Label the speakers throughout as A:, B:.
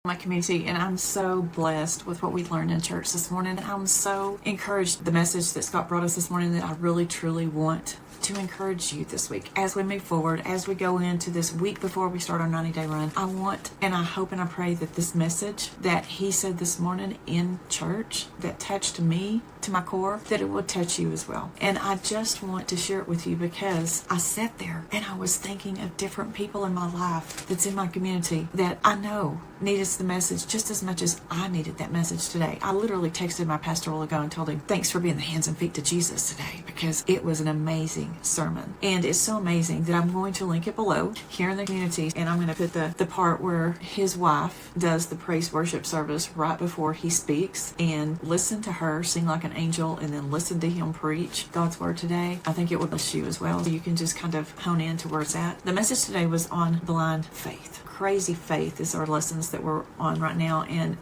A: My community, and I'm so blessed with what we learned in church this morning. I'm so encouraged the message that Scott brought us this morning, that I really truly want to encourage you this week as we move forward, as we go into this week before we start our 90-day run. I want, and I hope and I pray that this message that he said this morning in church that touched me to my core, that it will touch you as well. And I just want to share it with you because I sat there and I was thinking of different people in my life that's in my community that I know needed the message just as much as I needed that message today. I literally texted my pastor a while ago and told him, thanks for being the hands and feet to Jesus today, because it was an amazing sermon. And it's so amazing that I'm going to link it below here in the community, and I'm going to put the part where his wife does the praise worship service right before he speaks, and listen to her sing like an angel and then listen to him preach God's word today. I think it will bless you as well, so you can just kind of hone in to where it's at. The message today was on blind faith. Crazy faith is our lessons that we're on right now, and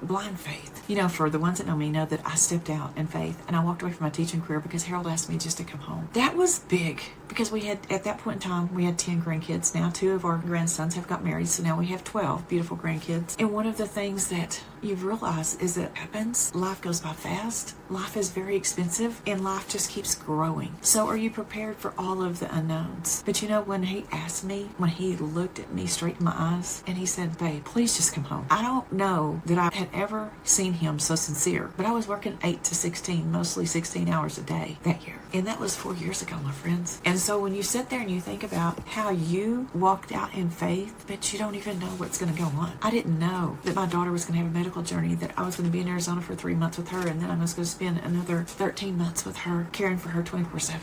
A: blind faith. You know, for the ones that know me know that I stepped out in faith and I walked away from my teaching career because Harold asked me just to come home. That was big because we had, at that point in time, we had 10 grandkids. Now 2 of our grandsons have got married, so now we have 12 beautiful grandkids. And one of the things that you realize is that happens, life goes by fast, life is very expensive, and life just keeps growing. So are you prepared for all of the unknowns? But you know, when he asked me, when he looked at me straight in my eyes and he said, babe, please just come home. I don't know that I had ever seen him so sincere, but I was working 8 to 16, mostly 16 hours a day that year. And that was 4 years ago, my friends. And so when you sit there and you think about how you walked out in faith, but you don't even know what's going to go on. I didn't know that my daughter was going to have a medical journey, that I was going to be in Arizona for 3 months with her, and then I was going to spend another 13 months with her, caring for her 24/7.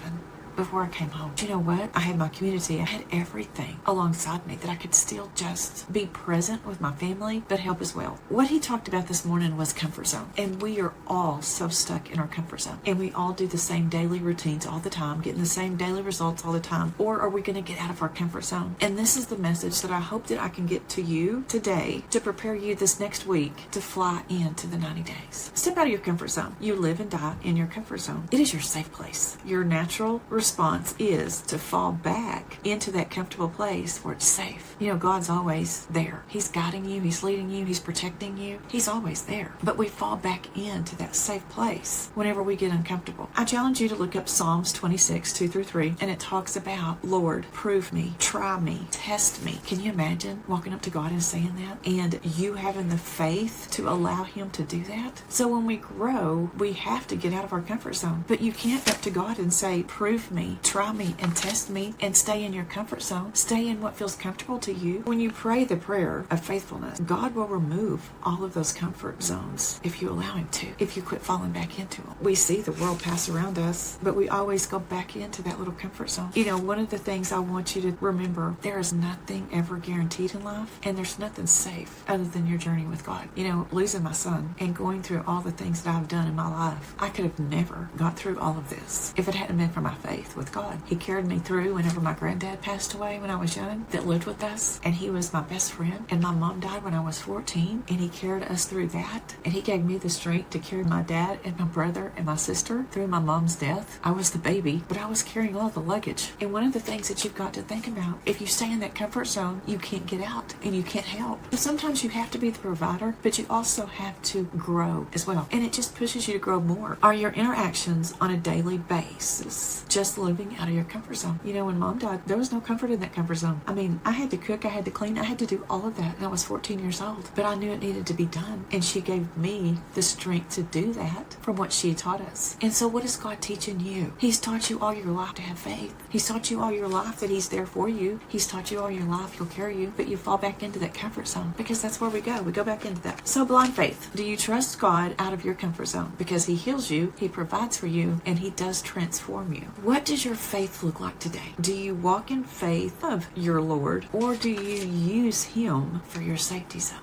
A: Before I came home. You know what? I had my community. I had everything alongside me that I could still just be present with my family, but help as well. What he talked about this morning was comfort zone. And we are all so stuck in our comfort zone. And we all do the same daily routines all the time, getting the same daily results all the time. Or are we going to get out of our comfort zone? And this is the message that I hope that I can get to you today to prepare you this next week to fly into the 90 days. Step out of your comfort zone. You live and die in your comfort zone. It is your safe place. Your natural response is to fall back into that comfortable place where it's safe. You know, God's always there. He's guiding you, he's leading you, he's protecting you. He's always there. But we fall back into that safe place whenever we get uncomfortable. I challenge you to look up Psalms 26, 2-3, and it talks about, Lord, prove me, try me, test me. Can you imagine walking up to God and saying that? And you having the faith to allow him to do that? So when we grow, we have to get out of our comfort zone. But you can't up to God and say, prove me, try me, and test me, and stay in your comfort zone. Stay in what feels comfortable to you. When you pray the prayer of faithfulness, God will remove all of those comfort zones if you allow him to, if you quit falling back into them. We see the world pass around us, but we always go back into that little comfort zone. You know, one of the things I want you to remember, there is nothing ever guaranteed in life, and there's nothing safe other than your journey with God. You know, losing my son and going through all the things that I've done in my life, I could have never got through all of this if it hadn't been for my faith with God. He carried me through whenever my granddad passed away when I was young, that lived with us, and he was my best friend. And my mom died when I was 14, and he carried us through that. And he gave me the strength to carry my dad and my brother and my sister through my mom's death. I was the baby, but I was carrying all the luggage. And one of the things that you've got to think about, if you stay in that comfort zone, you can't get out and you can't help. So sometimes you have to be the provider, but you also have to grow as well. And it just pushes you to grow more. Are your interactions on a daily basis just living out of your comfort zone? You know, when mom died, there was no comfort in that comfort zone. I mean, I had to cook, I had to clean, I had to do all of that, and I was 14 years old. But I knew it needed to be done, and she gave me the strength to do that from what she taught us. And so what is God teaching you? He's taught you all your life to have faith. He's taught you all your life that he's there for you. He's taught you all your life he'll carry you, but you fall back into that comfort zone because that's where we go. We go back into that. So blind faith. Do you trust God out of your comfort zone? Because he heals you, he provides for you, and he does transform you. What does your faith look like today? Do you walk in faith of your Lord, or do you use him for your safety zone?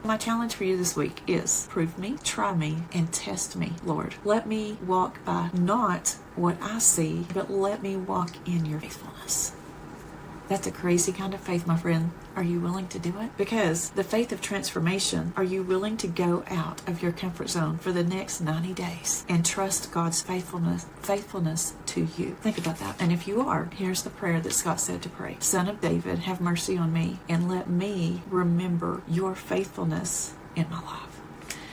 A: My challenge for you this week is prove me, try me, and test me, Lord. Let me walk by not what I see, but let me walk in your faithfulness. That's a crazy kind of faith, my friend. Are you willing to do it? Because the faith of transformation, are you willing to go out of your comfort zone for the next 90 days and trust God's faithfulness to you? Think about that. And if you are, here's the prayer that Scott said to pray. Son of David, have mercy on me and let me remember your faithfulness in my life.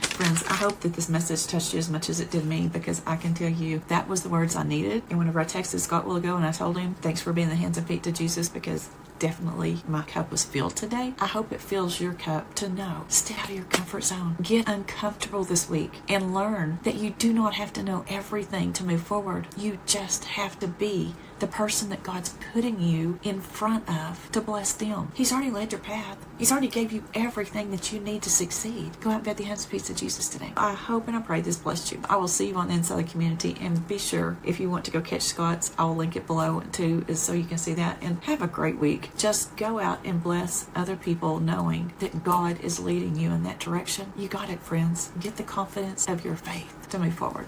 A: Friends, I hope that this message touched you as much as it did me, because I can tell you that was the words I needed. And whenever I texted Scott a while ago and I told him, thanks for being the hands and feet to Jesus, because definitely my cup was filled today. I hope it fills your cup to know. Stay out of your comfort zone. Get uncomfortable this week and learn that you do not have to know everything to move forward. You just have to be the person that God's putting you in front of to bless them. He's already led your path. He's already gave you everything that you need to succeed. Go out and be the hands and feet of Jesus today. I hope and I pray this blessed you. I will see you on the inside of the community, and be sure, if you want to go catch Scott's, I'll link it below too, so you can see that. And have a great week. Just go out and bless other people, knowing that God is leading you in that direction. You got it, friends. Get the confidence of your faith to move forward.